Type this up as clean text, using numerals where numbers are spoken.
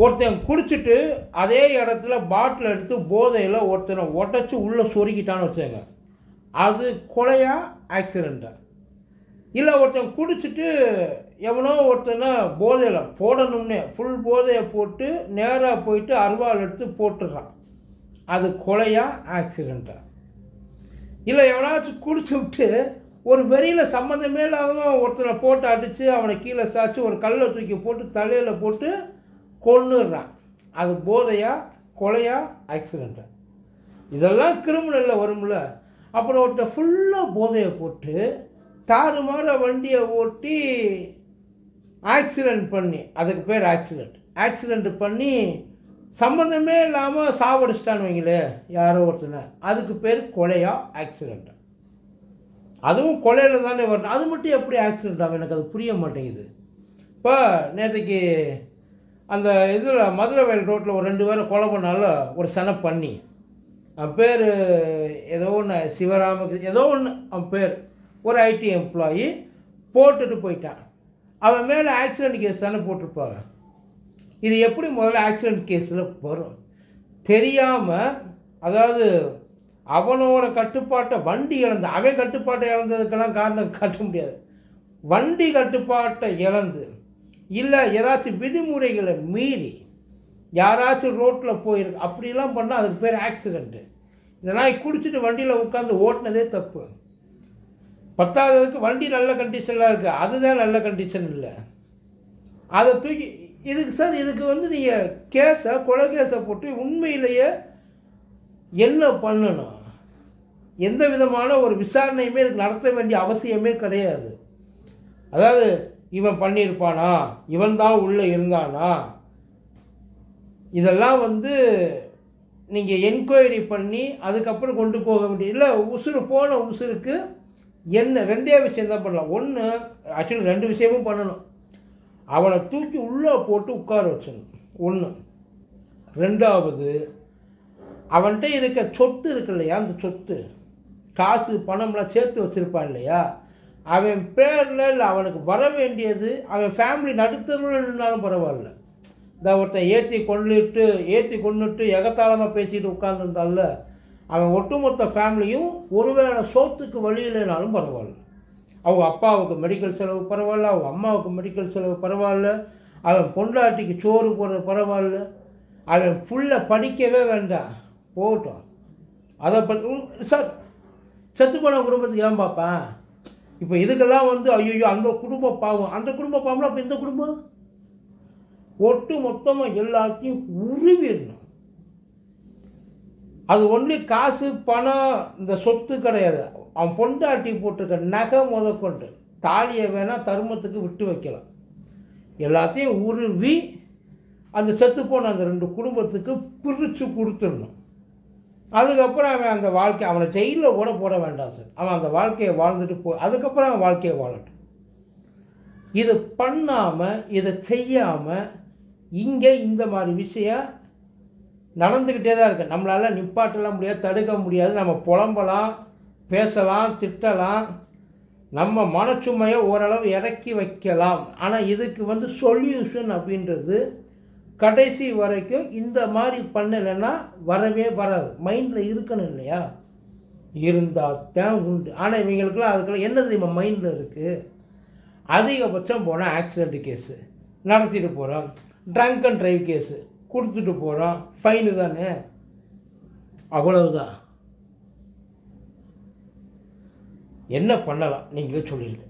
ஒருத்தன் குடிச்சிட்டு அதே இடத்துல பாட்டில் எடுத்து போதையில் ஒருத்தனை உடச்சி உள்ளே சொருக்கிட்டான்னு வச்சுங்க, அது கொலையா ஆக்சிடெண்ட்டா? இல்லை ஒருத்தன் குடிச்சிட்டு எவனோ ஒருத்தனை போதையில் போடணும்னே ஃபுல் போதையை போட்டு நேராக போயிட்டு அருவாள் எடுத்து போட்டுடுறான், அது கொலையா ஆக்சிடெண்ட்டா? இல்லை எவனாச்சும் குடிச்சு விட்டு ஒரு வெறியில் சம்மந்தமே இல்லாதவன் ஒருத்தனை போட்டு அடித்து அவனை கீழே சாய்ச்சி ஒரு கல்லை தூக்கி போட்டு தலையில் போட்டு கொன்னுடுறான், அது போதையா கொலையா ஆக்சிடெண்ட்டா? இதெல்லாம் கிரிமினலில் வரும்ல. அப்புறம் ஒருத்தர் ஃபுல்லாக போதையை போட்டு தாறுமாற வண்டியை ஓட்டி ஆக்சிடெண்ட் பண்ணி, அதுக்கு பேர் ஆக்சிடெண்ட் பண்ணி சம்மந்தமே இல்லாமல் சாவடிச்சிட்டான்னு வைங்களே யாரோ ஒருத்தனை, அதுக்கு பேர் கொலையா ஆக்சிடெண்ட்? அதுவும் கொலையில் தானே வரணும், அது மட்டும் எப்படி ஆக்சிடெண்ட் ஆகும்? எனக்கு அது புரிய மாட்டேங்குது. இப்போ நேற்றுக்கு அந்த இதில் மதுரை வயல் ரோட்டில் ஒரு 2 பேரை கொலை பண்ணால ஒரு சனை பண்ணி, அவன் பேர் ஏதோ ஒன்று சிவராமக்கு ஏதோ ஒன்று, அவன் பேர் ஒரு ஐடி எம்ப்ளாயி போட்டுட்டு போயிட்டான். அவன் மேலே ஆக்சிடெண்ட் கேஸ் தானே போட்டிருப்பாங்க. இது எப்படி முதல்ல ஆக்சிடெண்ட் கேஸில் வரும்? தெரியாமல், அதாவது அவனோட கட்டுப்பாட்டை வண்டி இழந்து, அவன் கட்டுப்பாட்டை இழந்ததுக்கெல்லாம் காரணம் காட்ட முடியாது. வண்டி கட்டுப்பாட்டை இழந்து இல்லை ஏதாச்சும் விதிமுறைகளை மீறி யாராச்சும் ரோட்டில் போயிருக்கு அப்படிலாம் பண்ணால் அதுக்கு பேர் ஆக்சிடெண்ட்டு. இதெல்லாம் குடிச்சிட்டு வண்டியில் உட்காந்து ஓட்டினதே தப்பு. 10ஆவதுக்கு வண்டி நல்ல கண்டிஷனில் இருக்குது, அதுதான் நல்ல கண்டிஷன் இல்லை, அதை தூக்கி இதுக்கு சார் இதுக்கு நீங்கள் கேஸை கொலை கேஸை போட்டு உண்மையிலேயே என்ன பண்ணணும்? எந்த விதமான ஒரு விசாரணையுமே இதுக்கு நடத்த வேண்டிய அவசியமே கிடையாது. அதாவது இவன் பண்ணியிருப்பானா, இவன் தான் உள்ளே இருந்தானா, இதெல்லாம் நீங்கள் என்கொயரி பண்ணி அதுக்கப்புறம் கொண்டு போக வேண்டிய இல்லை. உசுறு போன உசுருக்கு என்ன 2 விஷயம் தான் பண்ணலாம். ஒன்று, ஆக்சுவலி 2 விஷயமும் பண்ணணும். அவனை தூக்கி உள்ளே போட்டு உட்கார வச்சிடணும், ஒன்று. 2வது, அவன்கிட்ட இருக்க சொத்து இருக்கு இல்லையா, அந்த சொத்து காசு பணம்லாம் சேர்த்து வச்சுருப்பான் இல்லையா, அவன் பேரில் இல்லை அவனுக்கு வர வேண்டியது, அவன் ஃபேமிலி நடுத்தருவில் இருந்தாலும் பரவாயில்ல. இந்த ஒருத்தன் ஏற்றி கொண்டுட்டு எகத்தாளமாக பேசிட்டு உட்காந்துருந்தால அவன் ஒட்டுமொத்த ஃபேமிலியும் ஒருவேளை சோத்துக்கு வழி இல்லைனாலும் பரவாயில்ல. அவங்க அப்பாவுக்கு மெடிக்கல் செலவு பரவாயில்ல, அவங்க அம்மாவுக்கு மெடிக்கல் செலவு பரவாயில்ல, அவன் பொண்டாட்டிக்கு சோறு போடுறது பரவாயில்ல, அவன் புள்ள படிக்கவே வேண்டாம் போகட்டும். அதை சார் செத்து போன குடும்பத்துக்கு ஏன் பார்ப்பேன்? இப்போ இதுக்கெல்லாம் ஐயோ அந்த குடும்ப பாவம், அந்த குடும்ப பாவம்னா இப்போ இந்த குடும்பம் ஒட்டு மொத்தமாக எல்லாத்தையும் உருவிடணும். அது ஒன்லி காசு பணம் இந்த சொத்து கிடையாது. அவன் பொண்டாட்டி போட்டிருக்க நகை முதற்கொண்டு தாலியை வேணால் தர்மத்துக்கு விட்டு வைக்கலாம். எல்லாத்தையும் உருவி அந்த செத்துப்போன அந்த 2 குடும்பத்துக்கு பிரித்து கொடுத்துடணும். அதுக்கப்புறம் அவன் அந்த வாழ்க்கை, அவனை ஜெயிலில் கூட போட வேண்டாம் சார், அவன் அந்த வாழ்க்கையை வாழ்ந்துட்டு அதுக்கப்புறம் அவன் வாழ்க்கையை வாழட்டும். இது பண்ணாமல் இதை செய்யாமல் இங்கே இந்த மாதிரி விஷயம் நடந்துக்கிட்டே தான் இருக்குது. நம்மளால் நிப்பாட்டலாம் முடியாது, தடுக்க முடியாது. நம்ம புலம்பலாம், பேசலாம், திட்டலாம், நம்ம மனச்சுமையை ஓரளவு இறக்கி வைக்கலாம். ஆனால் இதுக்கு சொல்யூஷன் அப்படின்றது கடைசி வரைக்கும் இந்த மாதிரி பண்ணலைன்னா வரவே வராது. மைண்டில் இருக்கணும் இல்லையா, இருந்தால் தான் உண்டு. ஆனால் இவங்களுக்குலாம் அதுக்கெல்லாம் என்ன தெரியுமா மைண்டில் இருக்குது? அதிகபட்சம் போனால் ஆக்சிடெண்ட் கேஸு நடத்திட்டு போகிறோம், ட்ரங்க் அண்ட் ட்ரைவ் கேஸு கொடுத்துட்டு போகிறோம், ஃபைனு தானே, அவ்வளவுதான். என்ன பண்ணலாம் நீங்களே சொல்லிடுங்க.